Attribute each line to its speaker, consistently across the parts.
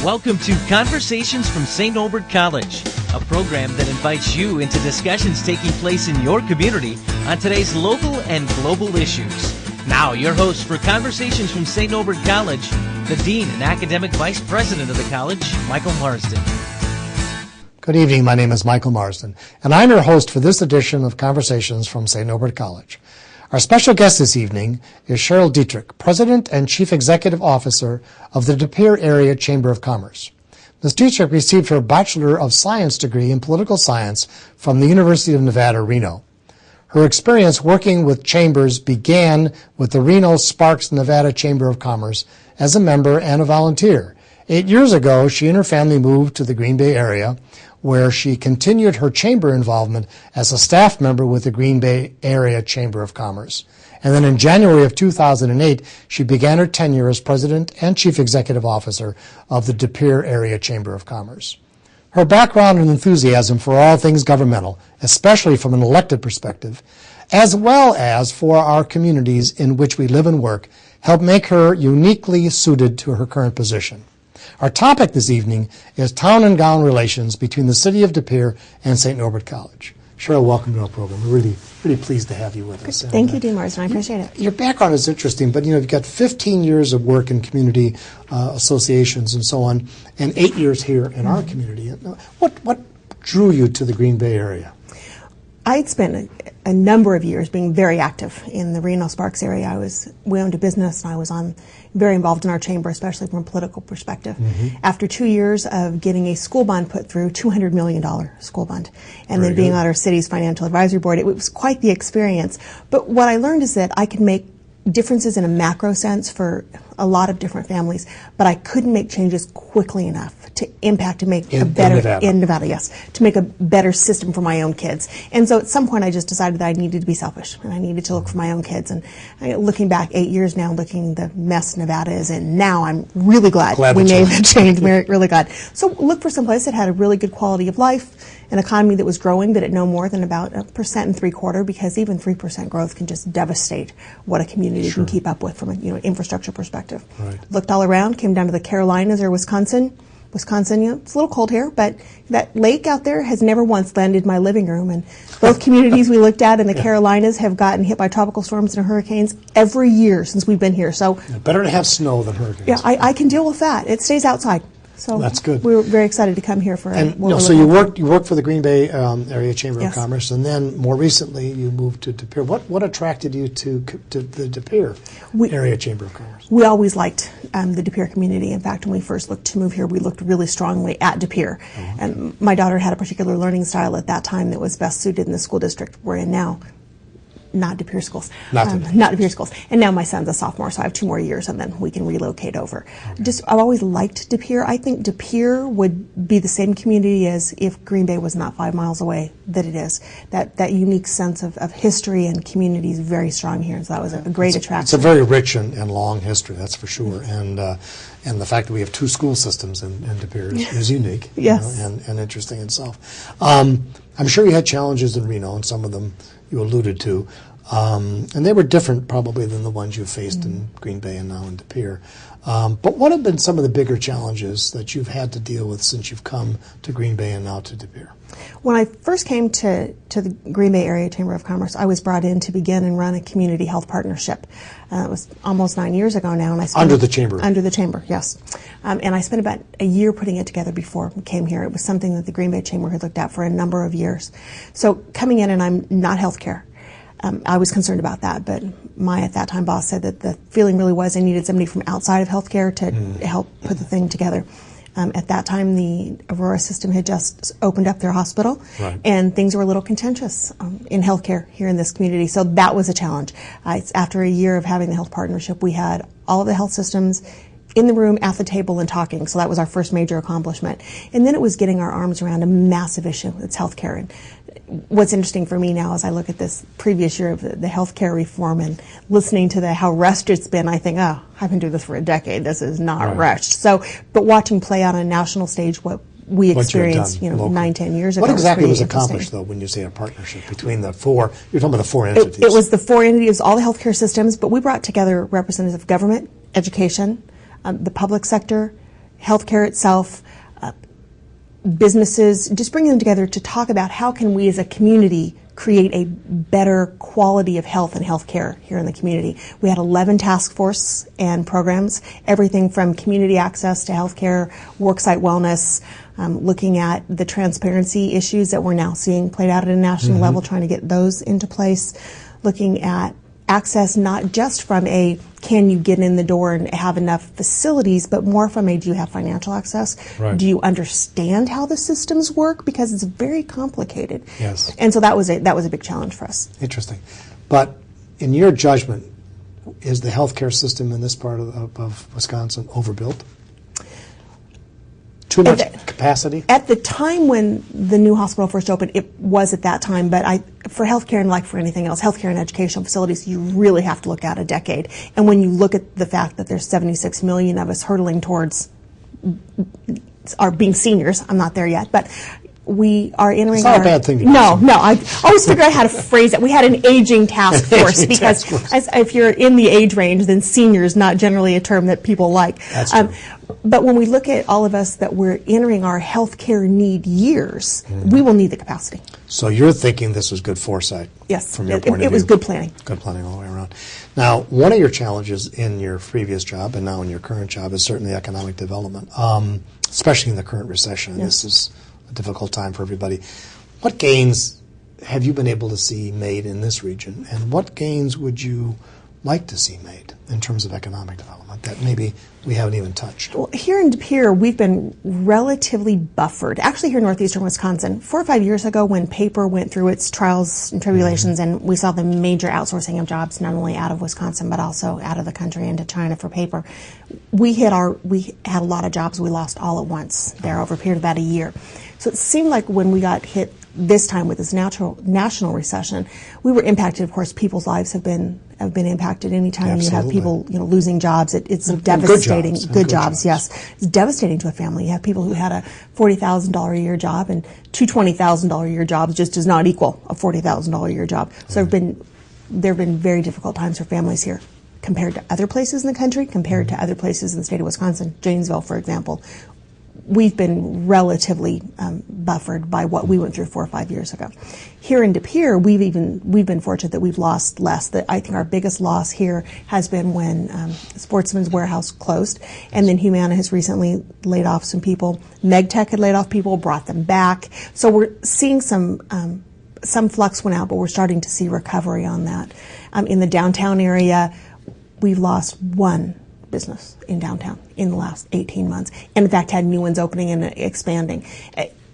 Speaker 1: Welcome to Conversations from St. Norbert College, a program that invites you into discussions taking place in your community on today's local and global issues. Now, your host for Conversations from St. Norbert College, the Dean and Academic Vice President of the college, Michael Marsden.
Speaker 2: Good evening. My name is Michael Marsden, and I'm your host for this edition of Conversations from St. Norbert College. Our special guest this evening is Cheryl Detrick, President and Chief Executive Officer of the Pere Area Chamber of Commerce. Ms. Detrick received her Bachelor of Science degree in Political Science from the University of Nevada, Reno. Her experience working with chambers began with the Reno Sparks Nevada Chamber of Commerce as a member and a volunteer. 8 years ago, she and her family moved to the Green Bay area, where she continued her chamber involvement as a staff member with the Green Bay Area Chamber of Commerce. And then in January of 2008, she began her tenure as President and Chief Executive Officer of the Pere Area Chamber of Commerce. Her background and enthusiasm for all things governmental, especially from an elected perspective, as well as for our communities in which we live and work, help make her uniquely suited to her current position. Our topic this evening is Town-Gown Relations between the City of Pere and St. Norbert College. Cheryl, welcome to our program. We're really pleased to have you with us.
Speaker 3: Thank you, Dean Marsden. I appreciate it.
Speaker 2: Your background is interesting, but you've got 15 years of work in community associations and so on, and 8 years here in our community. What drew you to the Green Bay area?
Speaker 3: I'd spent a number of years being very active in the Reno Sparks area. We owned a business, and I was very involved in our chamber, especially from a political perspective. Mm-hmm. After 2 years of getting a school bond put through, $200 million school bond, and then being on our city's financial advisory board, it was quite the experience. But what I learned is that I could make differences in a macro sense for a lot of different families, but I couldn't make changes quickly enough to impact and make in Nevada, yes, to make a better system for my own kids. And so at some point I just decided that I needed to be selfish and I needed to look for my own kids. And looking back 8 years now, looking the mess Nevada is in now, I'm really glad we made that change. Really glad. So look for some place that had a really good quality of life, an economy that was growing, but at no more than about 1.75%, because even 3% growth can just devastate what a community can keep up with from an infrastructure perspective.
Speaker 2: Right.
Speaker 3: Looked all around, came down to the Carolinas or Wisconsin. It's a little cold here, but that lake out there has never once landed in my living room. And both communities we looked at in the Carolinas have gotten hit by tropical storms and hurricanes every year since we've been here. So
Speaker 2: better to have snow than hurricanes.
Speaker 3: Yeah, I can deal with that. It stays outside. So
Speaker 2: that's good.
Speaker 3: We were very excited to come here for.
Speaker 2: So you worked for the Green Bay Area Chamber of Commerce, and then more recently you moved to Pere. What attracted you to the Pere Area Chamber of Commerce?
Speaker 3: We always liked the Pere community. In fact, when we first looked to move here, we looked really strongly at Pere.
Speaker 2: Mm-hmm.
Speaker 3: And my daughter had a particular learning style at that time that was best suited in the school district we're in now. Not Pere schools. Not Pere schools. And now my son's a sophomore, so I have 2 more years, and then we can relocate over. Okay. I've always liked Pere. I think Pere would be the same community as if Green Bay was not 5 miles away that it is. That unique sense of history and community is very strong here, and so that was a great attraction.
Speaker 2: It's a very rich and long history, that's for sure. And the fact that we have 2 school systems in Pere is unique.
Speaker 3: Yes.
Speaker 2: And interesting itself. I'm sure you had challenges in Reno, and some of them you alluded to, and they were different probably than the ones you faced in Green Bay and now in Pere. But what have been some of the bigger challenges that you've had to deal with since you've come to Green Bay and now to Pere?
Speaker 3: When I first came to the Green Bay Area Chamber of Commerce, I was brought in to begin and run a community health partnership. It was almost 9 years ago now. And I spent
Speaker 2: Under the chamber? Under
Speaker 3: the chamber, yes. And I spent about a year putting it together before I came here. It was something that the Green Bay Chamber had looked at for a number of years. So coming in, and I'm not healthcare. I was concerned about that, but my, at that time, boss said that the feeling really was I needed somebody from outside of healthcare to help put the thing together. At that time, the Aurora system had just opened up their hospital, and things were a little contentious in healthcare here in this community. So that was a challenge. After a year of having the health partnership, we had all of the health systems in the room, at the table, and talking. So that was our first major accomplishment. And then it was getting our arms around a massive issue. It's healthcare. And what's interesting for me now as I look at this previous year of the healthcare reform and listening to how rushed it's been, I think, I've been doing this for a decade. This is not rushed. So, but watching play out on a national stage what we experienced, 9-10 years ago.
Speaker 2: What exactly was accomplished, though, when you say a partnership between the 4? You're talking about the 4 entities.
Speaker 3: It was the 4 entities, all the healthcare systems, but we brought together representatives of government, education, the public sector, healthcare itself, businesses, just bringing them together to talk about how can we as a community create a better quality of health and healthcare here in the community. We had 11 task force and programs, everything from community access to healthcare, worksite wellness, looking at the transparency issues that we're now seeing played out at a national level, trying to get those into place, looking at access not just from a can you get in the door and have enough facilities, but more from a do you have financial access?
Speaker 2: Right.
Speaker 3: Do you understand how the systems work? Because it's very complicated.
Speaker 2: Yes.
Speaker 3: And so that was a big challenge for us.
Speaker 2: Interesting. But in your judgment, is the healthcare system in this part of Wisconsin overbuilt? Too much capacity?
Speaker 3: At the time when the new hospital first opened, it was at that time, but for healthcare and like for anything else, healthcare and educational facilities, you really have to look at a decade. And when you look at the fact that there's 76 million of us hurtling towards our being seniors, I'm not there yet, but we are entering.
Speaker 2: It's not a bad thing to do.
Speaker 3: No. I always figure out how to phrase it. We had an aging task force because if you're in the age range, then senior is not generally a term that people like.
Speaker 2: That's true.
Speaker 3: But when we look at all of us that we're entering our healthcare need years, we will need the capacity.
Speaker 2: So you're thinking this was good foresight?
Speaker 3: Yes,
Speaker 2: from your point of view.
Speaker 3: It was good planning.
Speaker 2: Good planning all the way around. Now, one of your challenges in your previous job and now in your current job is certainly economic development, especially in the current recession.
Speaker 3: Yes.
Speaker 2: This is a difficult time for everybody. What gains have you been able to see made in this region, and what gains would you like to see made in terms of economic development that maybe we haven't even touched?
Speaker 3: Well, here in Pere, we've been relatively buffered. Actually, here in northeastern Wisconsin, 4 or 5 years ago when paper went through its trials and tribulations and we saw the major outsourcing of jobs not only out of Wisconsin but also out of the country into China for paper, we had a lot of jobs we lost all at once there over a period of about a year. So it seemed like when we got hit this time with this national recession, we were impacted. Of course, people's lives have been impacted. Anytime
Speaker 2: Absolutely.
Speaker 3: you have people losing jobs, it's devastating.
Speaker 2: Good jobs.
Speaker 3: Yes, it's devastating to a family. You have people who had a $40,000 a year job, and two $20,000 a year jobs just does not equal a $40,000 a year job. So there have been very difficult times for families here compared to other places in the country, compared to other places in the state of Wisconsin. Janesville, for example. We've been relatively buffered by what we went through 4 or 5 years ago. Here in De Pere, we've been fortunate that we've lost less. I think our biggest loss here has been when Sportsman's Warehouse closed, and then Humana has recently laid off some people. MegTech had laid off people, brought them back. So we're seeing some flux went out, but we're starting to see recovery on that. In the downtown area, we've lost one business in downtown in the last 18 months, and in fact had new ones opening and expanding.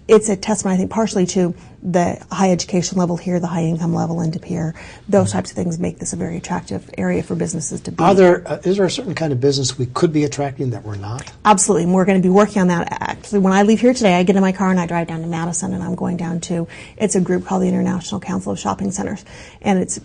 Speaker 3: It's a testament, I think, partially to the high education level here, the high income level in De Pere. Those types of things make this a very attractive area for businesses to be.
Speaker 2: Is there a certain kind of business we could be attracting that we're not?
Speaker 3: Absolutely, and we're going to be working on that. Actually, when I leave here today, I get in my car and I drive down to Madison, and I'm going down to, it's a group called the International Council of Shopping Centers, and it's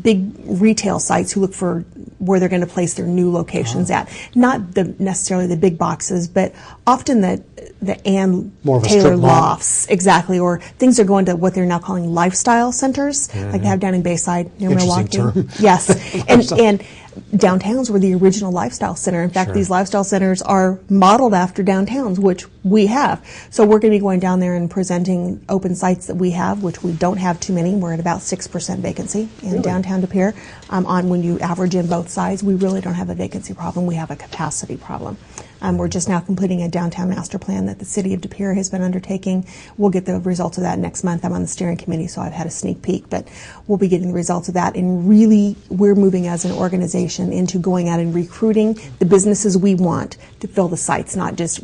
Speaker 3: big retail sites who look for where they're going to place their new locations at. Not necessarily the big boxes, but often the Ann Taylor lofts, exactly, or things are going to what they're now calling lifestyle centers, like they have down in Bayside near Milwaukee.
Speaker 2: Term.
Speaker 3: Yes, and downtowns were the original lifestyle center. In fact, these lifestyle centers are modeled after downtowns, which we have. So we're going to be going down there and presenting open sites that we have, which we don't have too many. We're at about 6% vacancy in downtown De Pere. On when you average in both sides, we really don't have a vacancy problem. We have a capacity problem. We're just now completing a downtown master plan that the city of De Pere has been undertaking. We'll get the results of that next month. I'm on the steering committee, so I've had a sneak peek, but we'll be getting the results of that. And really, we're moving as an organization into going out and recruiting the businesses we want to fill the sites, not just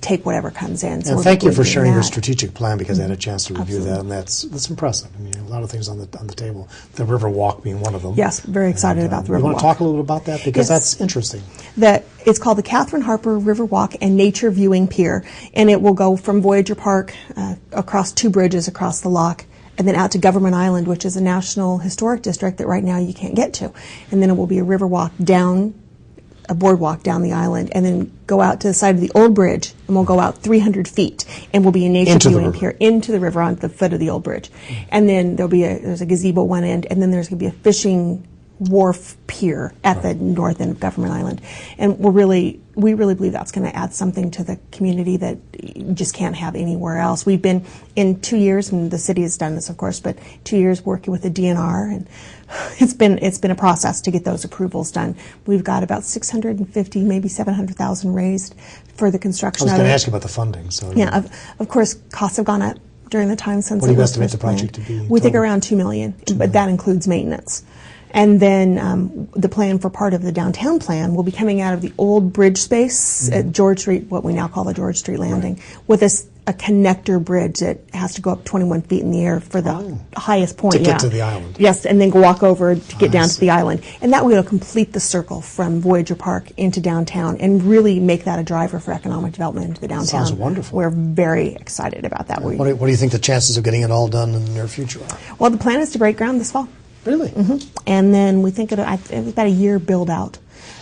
Speaker 3: take whatever comes in. So
Speaker 2: and thank you for sharing your strategic plan, because I had a chance to review that, and that's impressive. I mean, a lot of things on the table. The Riverwalk being one of them.
Speaker 3: Yes, very excited about the Riverwalk.
Speaker 2: You want to talk a little bit about that, because that's interesting.
Speaker 3: It's called the Catherine Harper Riverwalk and Nature Viewing Pier, and it will go from Voyager Park across 2 bridges across the lock, and then out to Government Island, which is a National Historic District that right now you can't get to, and then it will be a riverwalk down. A boardwalk down the island, and then go out to the side of the old bridge, and we'll go out 300 feet, and we'll be a nature viewing pier into the river on the foot of the old bridge. And then there's a gazebo one end, and then there's going to be a fishing wharf pier at the north end of Government Island. And we really believe that's going to add something to the community that you just can't have anywhere else. We've been in 2 years, and the city has done this, of course, but 2 years working with the DNR, and it's been a process to get those approvals done. We've got about 650, maybe 700,000 raised for the construction.
Speaker 2: I was going to ask you about the funding. So
Speaker 3: yeah, of course, costs have gone up during the time since.
Speaker 2: What do you estimate the project to be?
Speaker 3: We think around $2 million, but that includes maintenance. And then the plan for part of the downtown plan will be coming out of the old bridge space at George Street, what we now call the George Street Landing, with a connector bridge that has to go up 21 feet in the air for the highest point.
Speaker 2: To get to the island.
Speaker 3: Yes, and then walk over to get down to the island. And that way it'll complete the circle from Voyager Park into downtown and really make that a driver for economic development into the downtown.
Speaker 2: Sounds wonderful.
Speaker 3: We're very excited about that.
Speaker 2: What do you think the chances of getting it all done in the near future are?
Speaker 3: Well, the plan is to break ground this fall.
Speaker 2: Really?
Speaker 3: Mm-hmm. And then we think it's about a year build out.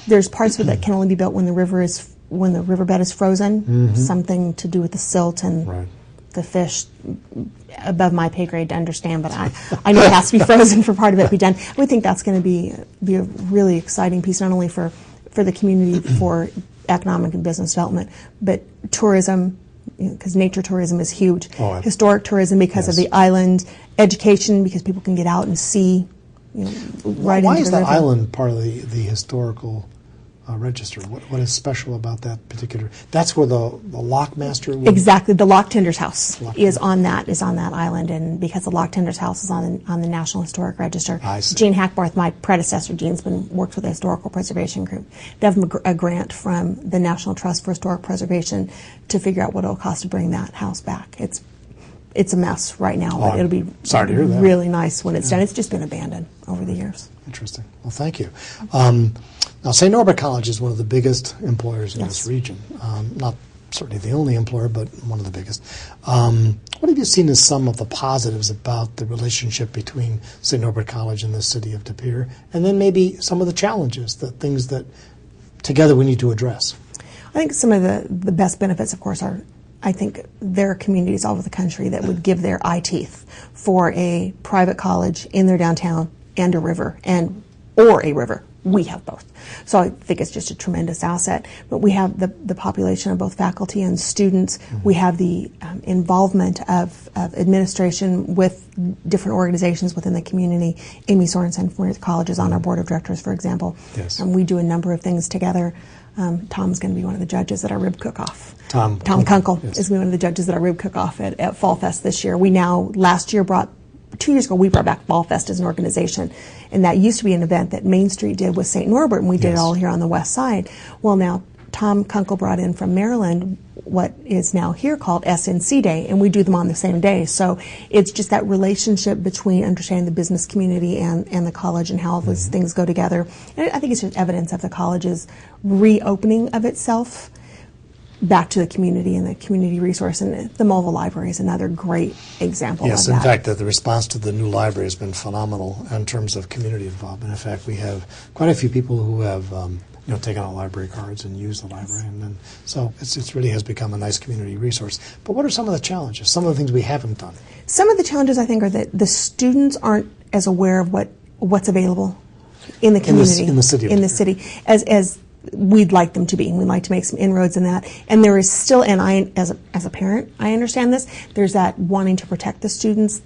Speaker 3: There's parts of it that can only be built when the riverbed is frozen. Something to do with the silt and the fish. Above my pay grade to understand, but I know it has to be frozen for part of it to be done. We think that's going to be a really exciting piece, not only for the community, for economic and business development, but tourism, because nature tourism is huge. Historic tourism because of the island, education because people can get out and see. Right.
Speaker 2: Why
Speaker 3: into
Speaker 2: is
Speaker 3: the
Speaker 2: that
Speaker 3: river.
Speaker 2: island part of the historical register? What is special about that particular? That's where the lockmaster would.
Speaker 3: Exactly, the lock tender's house is on that island, and because the lock tender's house is on the National Historic Register.
Speaker 2: I see.
Speaker 3: Gene Hackbarth, my predecessor, Gene's worked with the Historical Preservation Group. They have a grant from the National Trust for Historic Preservation to figure out what it'll cost to bring that house back. It's a mess right now, but it'll be
Speaker 2: sorry to hear that.
Speaker 3: Really nice when it's done. It's just been abandoned over the years.
Speaker 2: Interesting. Well, thank you. Now, St. Norbert College is one of the biggest employers in this region. Not certainly the only employer, but one of the biggest. What have you seen as some of the positives about the relationship between St. Norbert College and the city of De Pere, and then maybe some of the challenges, the things that together we need to address?
Speaker 3: I think some of the best benefits, of course, are I think there are communities all over the country that would give their eye teeth for a private college in their downtown and a river, or a river. We have both. So I think it's just a tremendous asset. But we have the population of both faculty and students. We have the involvement of administration with different organizations within the community. Amy Sorensen from the college is on our board of directors, for example.
Speaker 2: Yes.
Speaker 3: And we do a number of things together. Tom's going to be one of the judges at our rib cook-off.
Speaker 2: Tom
Speaker 3: Kunkel
Speaker 2: yes.
Speaker 3: is one of the judges at our rib cook-off at Fall Fest this year. We now, last year, 2 years ago, we brought back Fall Fest as an organization. And that used to be an event that Main Street did with St. Norbert, and we did it all here on the west side. Well, now, Tom Kunkel brought in from Maryland what is now here called SNC Day, and we do them on the same day. So it's just that relationship between understanding the business community and the college and how those things go together. And I think it's just evidence of the college's reopening of itself back to the community and the community resource. And the Mulva Library is another great example of that.
Speaker 2: Yes, in fact, the response to the new library has been phenomenal in terms of community involvement. In fact, we have quite a few people who have taken out library cards and used the library. And then, so it really has become a nice community resource. But what are some of the challenges, some of the things we haven't done? Some
Speaker 3: of the challenges, I think, are that the students aren't as aware of what's available in the community.
Speaker 2: In the city.
Speaker 3: In the city. As we'd like them to be. We'd like to make some inroads in that. And there is still, and I, as a parent, I understand this, there's that wanting to protect the students,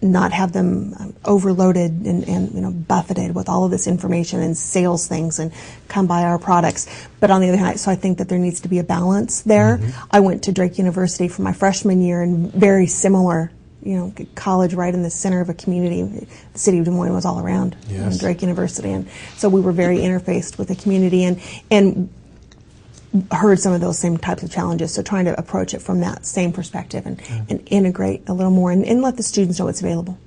Speaker 3: not have them overloaded and buffeted with all of this information and sales things and come buy our products. But on the other hand, so I think that there needs to be a balance there. I went to Drake University for my freshman year, and very similar college right in the center of a community. The city of Des Moines was all around Drake University, and so we were very interfaced with the community and heard some of those same types of challenges. So trying to approach it from that same perspective and integrate a little more and let the students know what's available.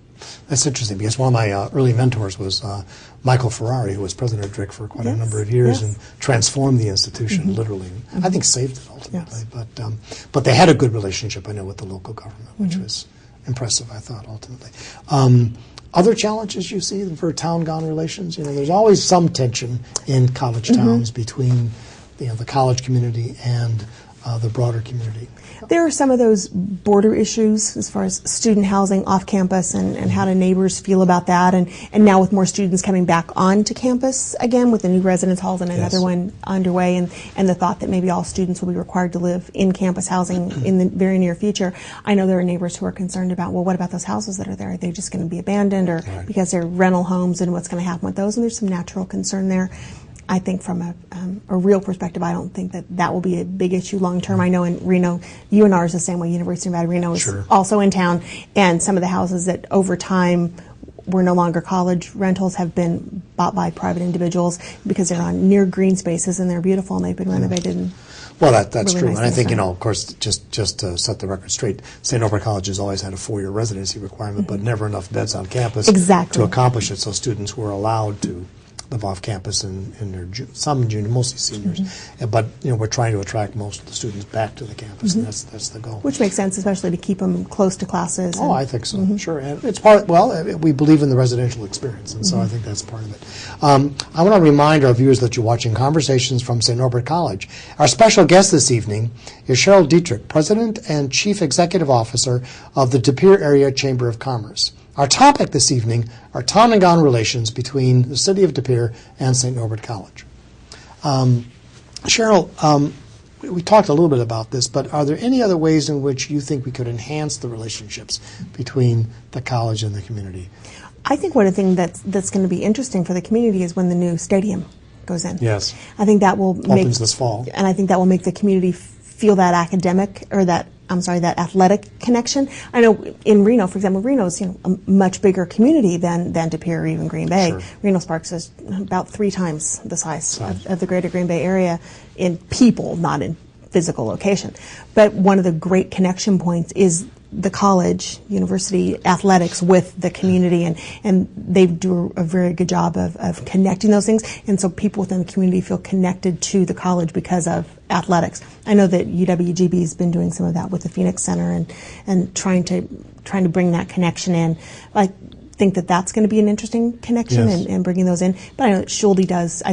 Speaker 2: That's interesting, because one of my early mentors was Michael Ferrari, who was president of Drake for quite a number of years and transformed the institution literally. I think saved it ultimately. But they had a good relationship, I know, with the local government, which was impressive, I thought, ultimately. Other challenges you see for TownGown Relations? There's always some tension in college towns between the college community and the broader community?
Speaker 3: There are some of those border issues as far as student housing off campus and how do neighbors feel about that. And now with more students coming back onto campus again with the new residence halls and another one underway and the thought that maybe all students will be required to live in campus housing in the very near future. I know there are neighbors who are concerned about, well, what about those houses that are there? Are they just going to be abandoned or because they're rental homes and what's going to happen with those? And there's some natural concern there. I think from a real perspective, I don't think that will be a big issue long term. I know in Reno, UNR is the same way. University of Nevada, Reno is also in town, and some of the houses that over time were no longer college rentals have been bought by private individuals because they're on near green spaces and they're beautiful and they've been renovated. And
Speaker 2: well, that's
Speaker 3: really
Speaker 2: true.
Speaker 3: Nice
Speaker 2: and I think, of course, just to set the record straight, St. Norbert College has always had a 4-year residency requirement, but never enough beds on campus to accomplish it. So students were allowed to live off campus in their some junior, mostly seniors. But we're trying to attract most of the students back to the campus, and that's the goal.
Speaker 3: Which makes sense, especially to keep them close to classes.
Speaker 2: Oh, I think so. Sure, and it's part. Well, we believe in the residential experience, and so I think that's part of it. I want to remind our viewers that you're watching Conversations from St. Norbert College. Our special guest this evening is Cheryl Detrick, President and Chief Executive Officer of the De Pere Area Chamber of Commerce. Our topic this evening are town-and-gown relations between the city of De Pere and St. Norbert College. Cheryl, we talked a little bit about this, but are there any other ways in which you think we could enhance the relationships between the college and the community?
Speaker 3: I think one of the things that's going to be interesting for the community is when the new stadium goes in.
Speaker 2: Yes.
Speaker 3: I think that will
Speaker 2: opens this fall.
Speaker 3: And I think that will make the community feel that that athletic connection. I know in Reno, for example, Reno's a much bigger community than De Pere or even Green Bay. Reno Sparks is about 3 times the size of the greater Green Bay area in people, not in physical location. But one of the great connection points is the college, university athletics with the community, and they do a very good job of connecting those things, and so people within the community feel connected to the college because of athletics. I know that UWGB has been doing some of that with the Phoenix Center and trying to bring that connection in. I think that's going to be an interesting connection and bringing those in. But I know that Schulte has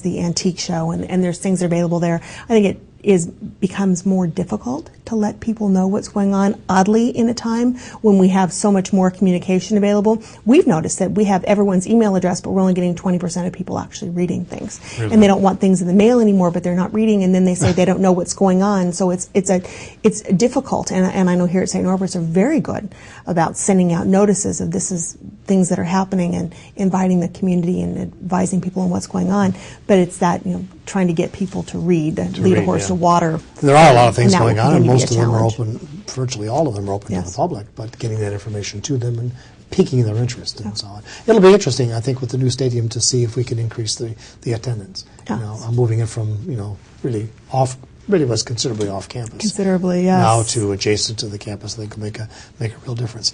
Speaker 3: the antique show and there's things that are available there. I think it becomes more difficult to let people know what's going on, oddly, in a time when we have so much more communication available. We've noticed that we have everyone's email address, but we're only getting 20% of people actually reading things. Really? And they don't want things in the mail anymore, but they're not reading, and then they say they don't know what's going on. So it's difficult, and I know here at St. Norbert's are very good about sending out notices of this is things that are happening and inviting the community and advising people on what's going on. But it's that, trying to get people to read, lead a horse to water.
Speaker 2: There are a lot of things going on, and most of them are open, virtually all of them are open to the public, but getting that information to them and piquing their interest and so on. It'll be interesting, I think, with the new stadium to see if we can increase the attendance. I'm moving it from, really was considerably off campus.
Speaker 3: Considerably, yes.
Speaker 2: Now to adjacent to the campus, I think will make a real difference.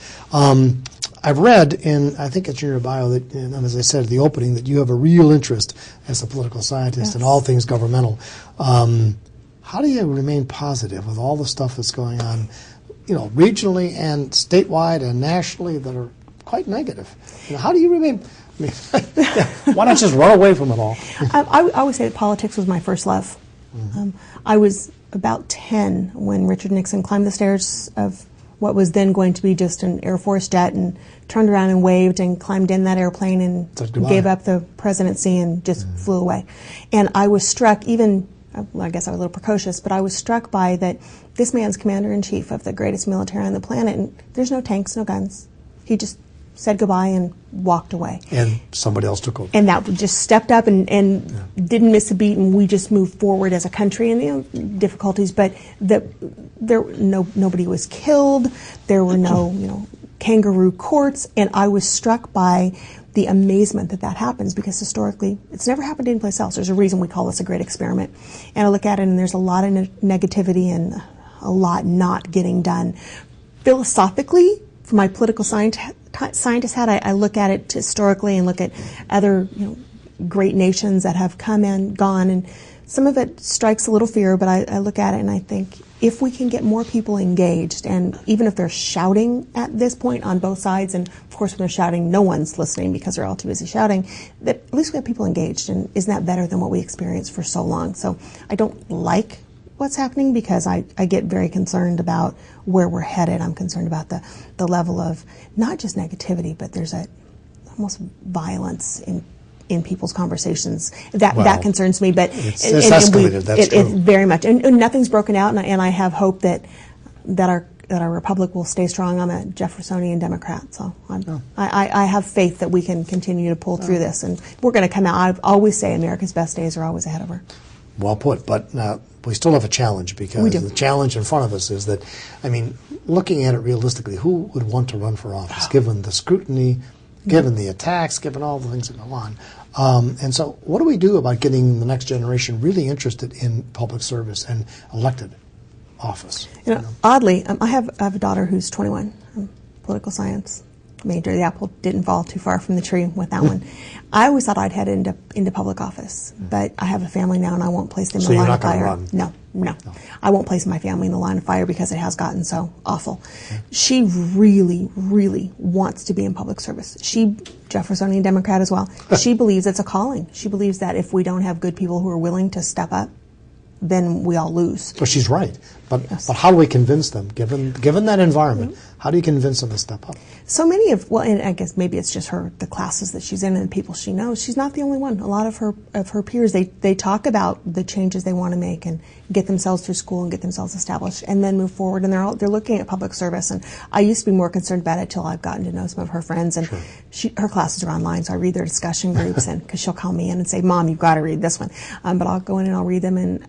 Speaker 2: I've read I think it's in your bio that, as I said at the opening, that you have a real interest as a political scientist in all things governmental. How do you remain positive with all the stuff that's going on, regionally and statewide and nationally that are quite negative? How do you remain? Why not just run away from it all?
Speaker 3: I always say that politics was my first love. I was about 10 when Richard Nixon climbed the stairs of what was then going to be just an Air Force jet and turned around and waved and climbed in that airplane and gave up the presidency and just flew away. And I was struck, I guess I was a little precocious, but I was struck by that this man's commander-in-chief of the greatest military on the planet, and there's no tanks, no guns. He just said goodbye and walked away.
Speaker 2: And somebody else took over.
Speaker 3: And that just stepped up and didn't miss a beat, and we just moved forward as a country. And difficulties, but nobody was killed. There were no kangaroo courts, and I was struck by the amazement that happens, because historically it's never happened anyplace else. There's a reason we call this a great experiment. And I look at it, and there's a lot of negativity and a lot not getting done. Philosophically, from my political scientist hat, I look at it historically and look at other great nations that have come and gone, and some of it strikes a little fear, but I look at it and I think if we can get more people engaged, and even if they're shouting at this point on both sides, and of course when they're shouting, no one's listening because they're all too busy shouting, that at least we have people engaged, and isn't that better than what we experienced for so long? So I don't like what's happening because I get very concerned about where we're headed. I'm concerned about the level of not just negativity, but there's almost violence in people's conversations. That concerns me, but
Speaker 2: it's escalated. That's true.
Speaker 3: It's very much, and nothing's broken out. And I have hope that our republic will stay strong. I'm a Jeffersonian Democrat, so I have faith that we can continue to pull through this, and we're going to come out. I always say America's best days are always ahead of her.
Speaker 2: Well put, but we still have a challenge, because the challenge in front of us is that, looking at it realistically, who would want to run for office given the scrutiny, given the attacks, given all the things that go on? And so what do we do about getting the next generation really interested in public service and elected office?
Speaker 3: Oddly, I have a daughter who's 21, political science major. The apple didn't fall too far from the tree with that one. I always thought I'd head into public office, but I have a family now, and I won't place them in the line of fire.
Speaker 2: Run.
Speaker 3: No. I won't place my family in the line of fire because it has gotten so awful. She really, really wants to be in public service. Jeffersonian Democrat as well. She believes it's a calling. She believes that if we don't have good people who are willing to step up, then we all lose.
Speaker 2: So she's right. But how do we convince them, given that environment, how do you convince them to step up?
Speaker 3: So many and I guess maybe it's just the classes that she's in and the people she knows. She's not the only one. A lot of her peers, they talk about the changes they want to make and get themselves through school and get themselves established and then move forward. And they're looking at public service. And I used to be more concerned about it till I've gotten to know some of her friends. And her classes are online, so I read their discussion groups, and because she'll call me in and say, "Mom, you've got to read this one." But I'll go in and I'll read them, and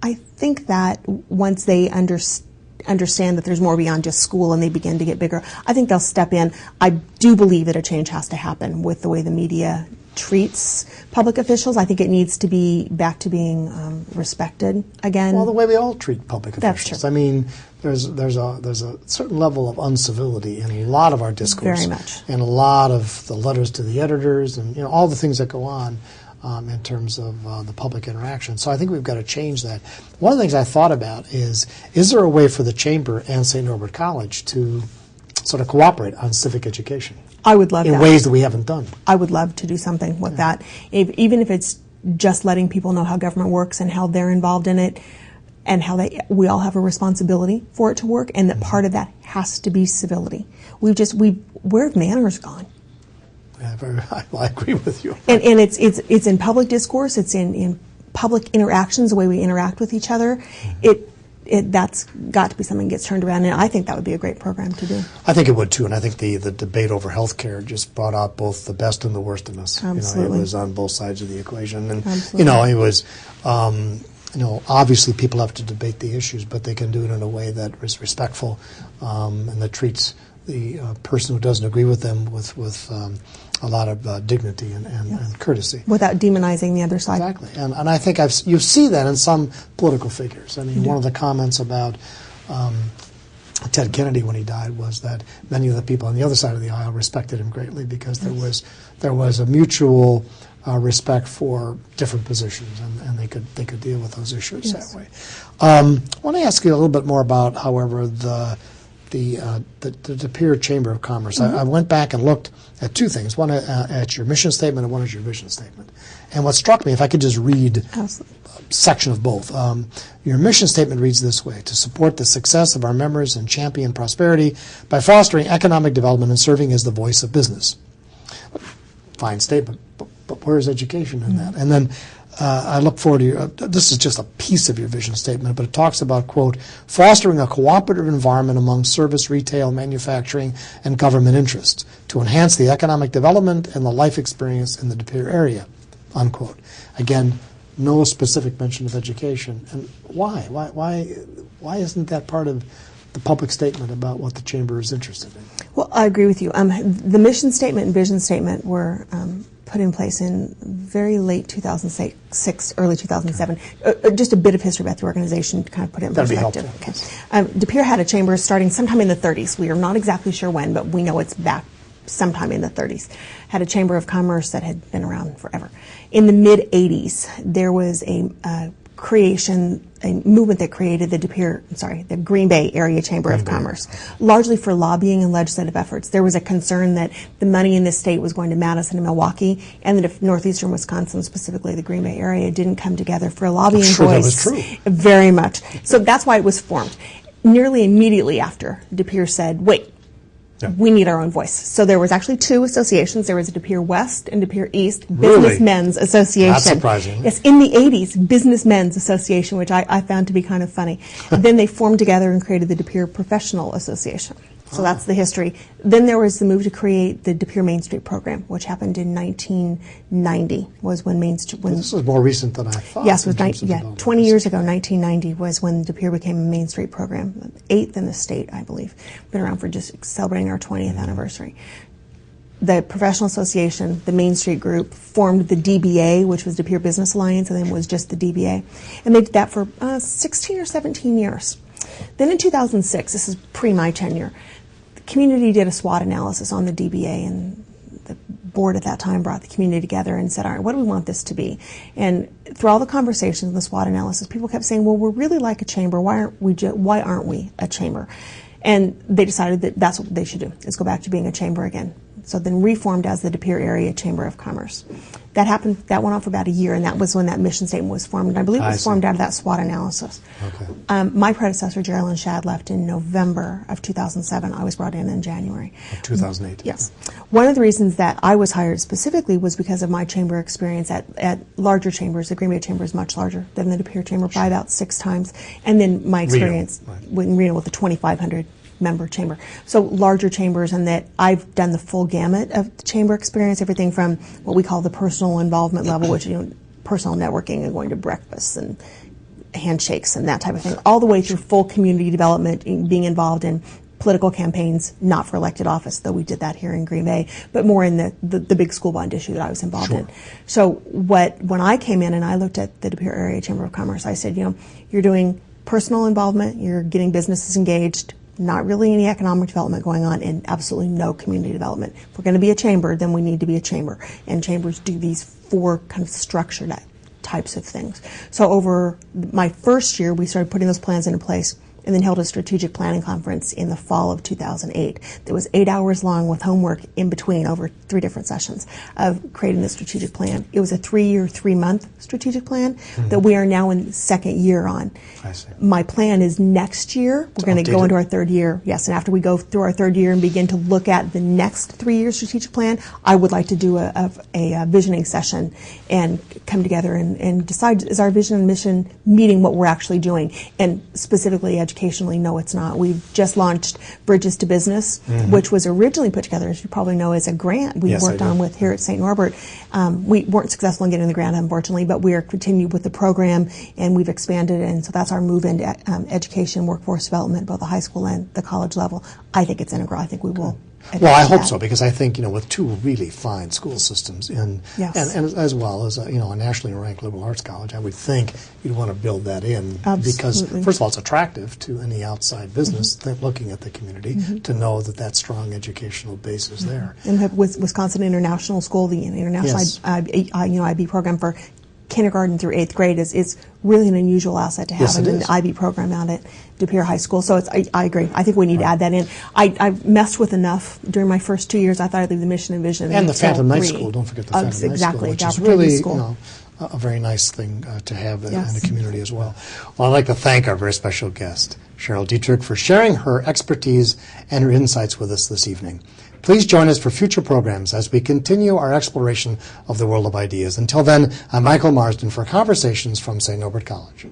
Speaker 3: I think that once they understand that there's more beyond just school and they begin to get bigger, I think they'll step in. I do believe that a change has to happen with the way the media treats public officials. I think it needs to be back to being respected again.
Speaker 2: Well, the way we all treat public officials.
Speaker 3: That's true.
Speaker 2: There's a certain level of uncivility in a lot of our discourse.
Speaker 3: Very much.
Speaker 2: And a lot of the letters to the editors and all the things that go on. In terms of the public interaction. So I think we've got to change that. One of the things I thought about is there a way for the Chamber and St. Norbert College to sort of cooperate on civic education?
Speaker 3: I would love that.
Speaker 2: In ways that we haven't done.
Speaker 3: I would love to do something with that. Even if it's just letting people know how government works and how they're involved in it and how we all have a responsibility for it to work, and that part of that has to be civility. Where have manners gone?
Speaker 2: Yeah, I agree with you.
Speaker 3: And it's in public discourse. It's in public interactions, the way we interact with each other. That's got to be something that gets turned around, and I think that would be a great program to do.
Speaker 2: I think it would too, and I think the debate over health care just brought out both the best and the worst in us.
Speaker 3: Absolutely.
Speaker 2: It was on both sides of the equation, and
Speaker 3: Absolutely.
Speaker 2: it was. Obviously people have to debate the issues, but they can do it in a way that is respectful and that treats the person who doesn't agree with them with a lot of dignity and courtessy.
Speaker 3: Without demonizing the other side.
Speaker 2: Exactly. And I think you see that in some political figures. I mean, one of the comments about Ted Kennedy when he died was that many of the people on the other side of the aisle respected him greatly because there was a mutual respect for different positions, and they could deal with those issues that way. I want to ask you a little bit more about, however, the Pere Chamber of Commerce. I went back and looked at two things, one at your mission statement and one at your vision statement. And what struck me, if I could just read a section of both, your mission statement reads this way: to support the success of our members and champion prosperity by fostering economic development and serving as the voice of business. Fine statement, but where is education in that? And then I look forward to this is just a piece of your vision statement, but it talks about, quote, fostering a cooperative environment among service, retail, manufacturing, and government interests to enhance the economic development and the life experience in the De Pere area, unquote. Again, no specific mention of education. And why? Why isn't that part of the public statement about what the Chamber is interested in?
Speaker 3: Well, I agree with you. The mission statement and vision statement were put in place in very late 2006, early 2007. Just a bit of history about the organization to kind of put it in perspective.
Speaker 2: That'd be helpful.
Speaker 3: De Pere had a chamber starting sometime in the 30s. We are not exactly sure when, but we know it's back sometime in the 30s. Had a chamber of commerce that had been around forever. In the mid-80s, there was a movement that created the Green Bay Area Chamber of Commerce, largely for lobbying and legislative efforts. There was a concern that the money in this state was going to Madison and Milwaukee, and that if northeastern Wisconsin, specifically the Green Bay area, didn't come together for a lobbying voice.
Speaker 2: That was true.
Speaker 3: Very much. So that's why it was formed. Nearly immediately after, De Pere said, wait, we need our own voice. So there was actually two associations. There was a De Pere West and De Pere East Businessmen's Association.
Speaker 2: That's surprising.
Speaker 3: Yes, in the 80s, Businessmen's Association, which I found to be kind of funny. Then they formed together and created the De Pere Professional Association. So that's the history. Then there was the move to create the De Pere Main Street program, which happened in 1990. Was when Main Street.
Speaker 2: This was more recent than I thought.
Speaker 3: Yes, it was 20 years ago. 1990 was when De Pere became a Main Street program, 8th in the state, I believe. Been around for just celebrating our 20th anniversary. The Professional Association, the Main Street group, formed the DBA, which was De Pere Business Alliance, and then was just the DBA, and they did that for 16 or 17 years. Then in 2006, this is pre my tenure, the community did a SWOT analysis on the DBA, and the board at that time brought the community together and said, all right, what do we want this to be? And through all the conversations and the SWOT analysis, people kept saying, well, we're really like a chamber. Why aren't we a chamber? And they decided that that's what they should do, is go back to being a chamber again. So then reformed as the De Pere Area Chamber of Commerce. That happened. That went on for about a year, and that was when that mission statement was formed. And I believe it was formed out of that SWOT analysis.
Speaker 2: Okay.
Speaker 3: My predecessor, Geraldine Shad, left in November of 2007. I was brought in January.
Speaker 2: Of 2008.
Speaker 3: Yes. One of the reasons that I was hired specifically was because of my chamber experience at larger chambers. The Green Bay Chamber is much larger than the De Pere Chamber by about 6 times. And then my experience in Reno with the 2,500 member chamber. So larger chambers, and that I've done the full gamut of the chamber experience, everything from what we call the personal involvement level, which, personal networking and going to breakfasts and handshakes and that type of thing, all the way through full community development, being involved in political campaigns, not for elected office, though we did that here in Green Bay, but more in the big school bond issue that I was involved in. So when I came in and I looked at the De Pere Area Chamber of Commerce, I said, you're doing personal involvement, you're getting businesses engaged, not really any economic development going on, and absolutely no community development. If we're going to be a chamber, then we need to be a chamber. And chambers do these 4 kind of structured types of things. So over my first year, we started putting those plans into place, and then held a strategic planning conference in the fall of 2008 that was 8 hours long with homework in between over 3 different sessions of creating the strategic plan. It was a 3-year, 3-month strategic plan that we are now in the 2nd year on.
Speaker 2: I see.
Speaker 3: My plan is next year, we're going to go into our 3rd year. Yes, and after we go through our 3rd year and begin to look at the next 3-year strategic plan, I would like to do a visioning session and come together and decide, is our vision and mission meeting what we're actually doing? And specifically educationally, no, it's not. We've just launched Bridges to Business, which was originally put together, as you probably know, as a grant we worked on with here at St. Norbert. We weren't successful in getting the grant, unfortunately, but we are continued with the program, and we've expanded, and so that's our move into education, workforce development, both the high school and the college level. I think it's integral. I think we will.
Speaker 2: Well, I hope so, because I think, with 2 really fine school systems and as well as a nationally ranked liberal arts college, I would think you'd want to build that in.
Speaker 3: Absolutely.
Speaker 2: Because first of all, it's attractive to any outside business looking at the community to know that strong educational base is there.
Speaker 3: And with Wisconsin International School, the international IB program for kindergarten through 8th grade is really an unusual asset to have,
Speaker 2: Yes,
Speaker 3: and an IB program out at De Pere High School. So I agree. I think we need to add that in. I messed with enough during my first 2 years. I thought I'd leave the mission and vision.
Speaker 2: And the Phantom Night School. Don't forget the Phantom Night School, which is really a very nice thing to have in the community as well. Well, I'd like to thank our very special guest, Cheryl Detrick, for sharing her expertise and her insights with us this evening. Please join us for future programs as we continue our exploration of the world of ideas. Until then, I'm Michael Marsden for Conversations from St. Norbert College.